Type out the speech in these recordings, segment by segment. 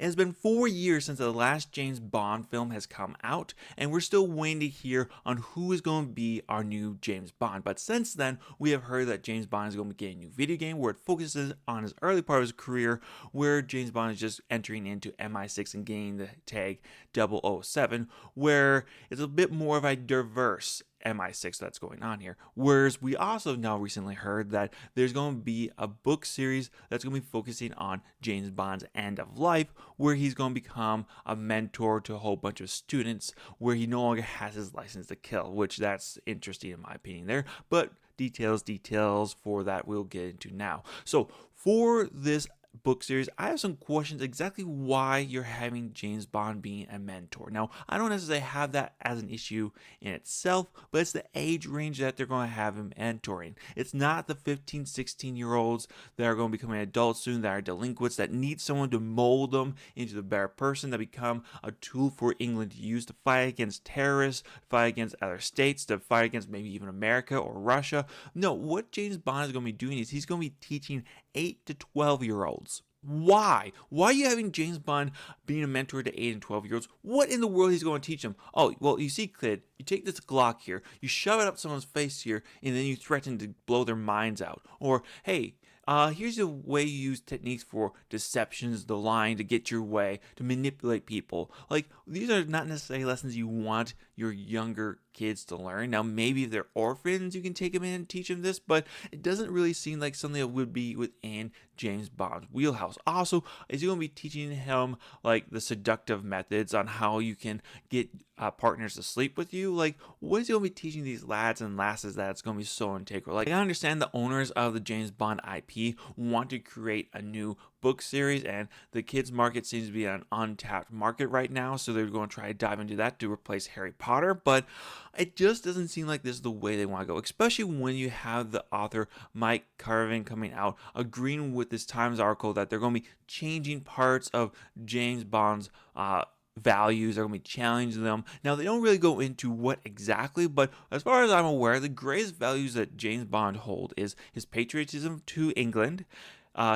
It has been 4 years since the last James Bond film has come out, and we're still waiting to hear on who is going to be our new James Bond. But since then, we have heard that James Bond is going to be getting a new video game where it focuses on his early part of his career, where James Bond is just entering into MI6 and gaining the tag 007, where it's a bit more of a diverse MI6 that's going on here. Whereas we also now recently heard that there's going to be a book series that's going to be focusing on James Bond's end of life, where he's going to become a mentor to a whole bunch of students, where he no longer has his license to kill, which that's interesting in my opinion there. But details for that we'll get into now. So for this book series, I have some questions exactly why you're having James Bond being a mentor. Now, I don't necessarily have that as an issue in itself, but it's the age range that they're going to have him mentoring. It's not the 15, 16-year-olds that are going to become adults soon, that are delinquents, that need someone to mold them into the better person, that become a tool for England to use to fight against terrorists, fight against other states, to fight against maybe even America or Russia. No, what James Bond is going to be doing is he's going to be teaching 8 to 12-year-olds. Why? Why are you having James Bond being a mentor to 8 and 12-year-olds? What in the world he's going to teach them? Oh, well, you see, kid, you take this Glock here, you shove it up someone's face here, and then you threaten to blow their minds out. Or, hey, here's a way you use techniques for deceptions, the lying, to get your way, to manipulate people. Like, these are not necessarily lessons you want your younger kids to learn. Now, maybe if they're orphans, you can take them in and teach them this, but it doesn't really seem like something that would be within James Bond's wheelhouse. Also, is he going to be teaching him, like, the seductive methods on how you can get partners to sleep with you? Like, what is he going to be teaching these lads and lasses that it's going to be so integral? Like, I understand the owners of the James Bond IP want to create a new book series, and the kids market seems to be an untapped market right now, so they're going to try to dive into that to replace Harry Potter, but it just doesn't seem like this is the way they want to go, especially when you have the author Mike Carvin coming out agreeing with this Times article that they're going to be changing parts of James Bond's values. Are going to be challenging them. Now, they don't really go into what exactly, but as far as I'm aware, the greatest values that James Bond hold is his patriotism to England,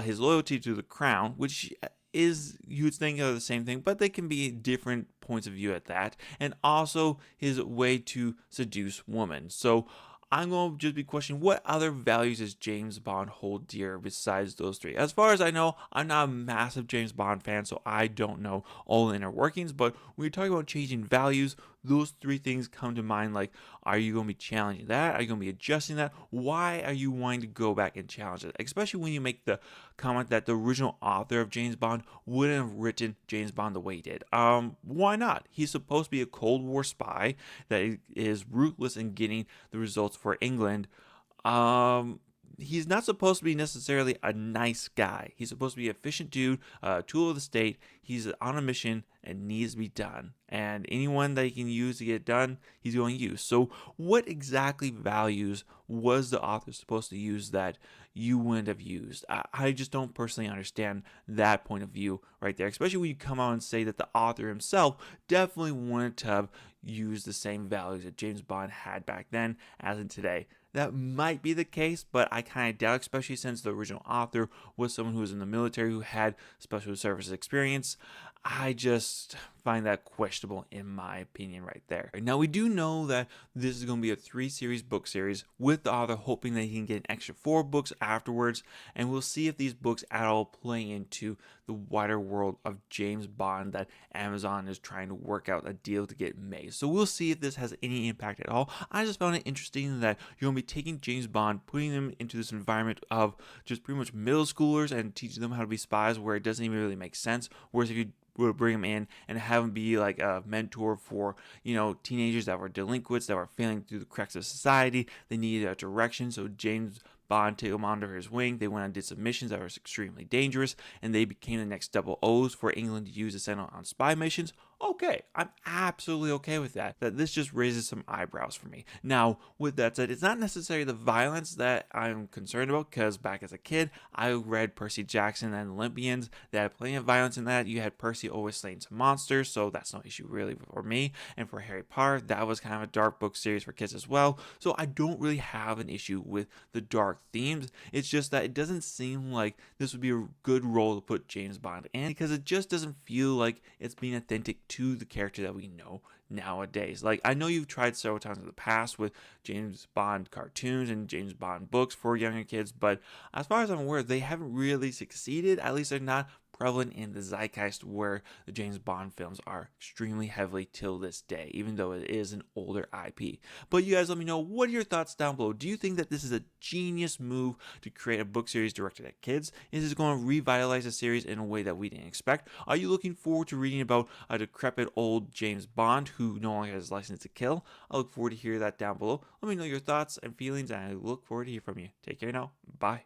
his loyalty to the crown, which is, you would think of the same thing, but they can be different points of view at that, and also his way to seduce women. So I'm going to just be questioning what other values does James Bond hold dear besides those three. As far as I know, I'm not a massive James Bond fan, so I don't know all the inner workings, but when you're talking about changing values, those three things come to mind. Like, are you going to be challenging that? Are you going to be adjusting that? Why are you wanting to go back and challenge it? Especially when you make the comment that the original author of James Bond wouldn't have written James Bond the way he did. Why not? He's supposed to be a Cold War spy that is ruthless in getting the results for England. He's not supposed to be necessarily a nice guy. He's supposed to be an efficient dude, a tool of the state. He's on a mission and needs to be done. And anyone that he can use to get it done, he's going to use. So what exactly values was the author supposed to use that you wouldn't have used? I just don't personally understand that point of view right there, especially when you come out and say that the author himself definitely wouldn't have used the same values that James Bond had back then as in today. That might be the case, but I kind of doubt, especially since the original author was someone who was in the military, who had special services experience. I just find that questionable in my opinion right there. Now, we do know that this is going to be a 3-series book series, with the author hoping that he can get an extra 4 books afterwards, and we'll see if these books at all play into the wider world of James Bond that Amazon is trying to work out a deal to get made. So we'll see if this has any impact at all. I just found it interesting that you're going to be taking James Bond, putting them into this environment of just pretty much middle schoolers and teaching them how to be spies, where it doesn't even really make sense. Whereas if you would bring him in and have him be like a mentor for, teenagers that were delinquents, that were failing through the cracks of society, they needed a direction. So James Bond took them under his wing. They went and did some missions that were extremely dangerous, and they became the next double O's for England to use to send on spy missions. Okay, I'm absolutely okay with that. That this just raises some eyebrows for me. Now, with that said, it's not necessarily the violence that I'm concerned about because back as a kid, I read Percy Jackson and Olympians. They had plenty of violence in that. You had Percy always slaying some monsters, so that's no issue really for me. And for Harry Potter, that was kind of a dark book series for kids as well. So I don't really have an issue with the dark themes. It's just that it doesn't seem like this would be a good role to put James Bond in because it just doesn't feel like it's being authentic to the character that we know nowadays. Like, I know you've tried several times in the past with James Bond cartoons and James Bond books for younger kids, but as far as I'm aware, they haven't really succeeded. At least they're not prevalent in the zeitgeist where the James Bond films are extremely heavily till this day, even though it is an older IP. But you guys let me know, what are your thoughts down below? Do you think that this is a genius move to create a book series directed at kids? Is this going to revitalize the series in a way that we didn't expect? Are you looking forward to reading about a decrepit old James Bond who no longer has his license to kill? I look forward to hearing that down below. Let me know your thoughts and feelings, and I look forward to hear from you. Take care now. Bye.